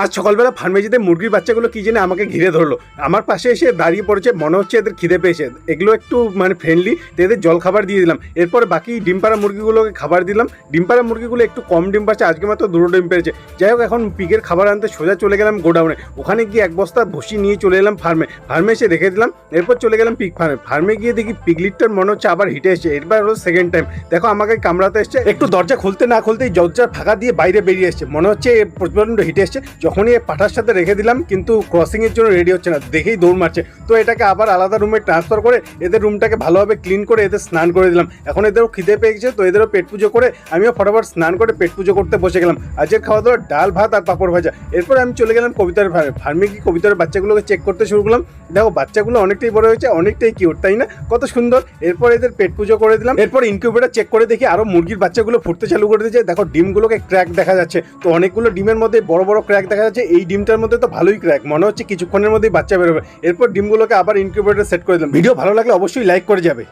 আজ সকালবেলা ফার্মেজিতে মুরগির বাচ্চাগুলো কি জানে আমাকে ঘিরে ধরলো, আমার পাশে এসে দাঁড়িয়ে পড়েছে, মনে হচ্ছে এদের খিদে পেয়েছে। এগুলো একটু ফ্রেন্ডলি, তো এদের জল খাবার দিয়ে দিলাম। এরপর বাকি ডিম পাড়া মুরগিগুলোকে খাবার দিলাম। ডিম পাড়া মুরগিগুলো একটু কম ডিম পাচ্ছে, আজকে মাত্র 2টো ডিম পেয়েছে। যাই হোক, এখন পিগের খাবার আনতে সোজা চলে গেলাম গোডাউনে। ওখানে গিয়ে এক বস্তা ভুসি নিয়ে চলে এলাম ফার্মে এসে রেখে দিলাম। এরপর চলে গেলাম পিগ ফার্মে গিয়ে দেখি পিগলিটটার মনে হচ্ছে আবার হিটে এসছে। এরপর হলো সেকেন্ড টাইম, দেখো আমাকে কামড়াতে এসছে। একটু দরজা খুলতে না খুলতেই দরজার ফাঁকা দিয়ে বাইরে বেরিয়ে এসছে, মনে হচ্ছে প্রচণ্ড হিটে এসছে। যখনই পাঠার সাথে রেখে দিলাম, কিন্তু ক্রসিংয়ের জন্য রেডি হচ্ছে না, দেখেই দৌড় মারছে। তো এটাকে আবার আলাদা রুমে ট্রান্সফার করে এদের রুমটাকে ভালোভাবে ক্লিন করে এদের স্নান করে দিলাম। এখন এদেরও খিদে পেয়ে গেছে, তো এদেরও পেট পুজো করে আমিও ফটাফট স্নান করে পেট পুজো করতে বসে গেলাম। আজকের খাওয়া দাওয়া ডাল ভাত আর পাঁপড় ভাজা। এরপর আমি চলে গেলাম কবিতার ফার্মে গিয়ে কবিতার বাচ্চাগুলোকে চেক করতে শুরু করলাম। দেখো বাচ্চাগুলো অনেকটাই বড় হয়েছে, অনেকটাই কিউট, তাই না? কত সুন্দর। এরপর এদের পেট পুজো করে দিলাম। এরপর ইনকিউবেটর চেক করে দেখি আরো মুরগির বাচ্চাগুলো ফুটতে চালু করে দিয়েছে। দেখো ডিমগুলোকে ক্র্যাক দেখা যাচ্ছে, তো অনেকগুলো ডিমের মধ্যে বড় বড় ক্র্যাক দেখা যাচ্ছে। এই ডিমটার মধ্যে তো ভালোই ক্র্যাক, মনে হচ্ছে কিছুক্ষণের মধ্যেই বাচ্চা বেরোবে। এরপর ডিমগুলোকে আবার ইনকিউবেটরে সেট করে দিলাম। ভিডিও ভালো লাগলে অবশ্যই লাইক করে যাবে।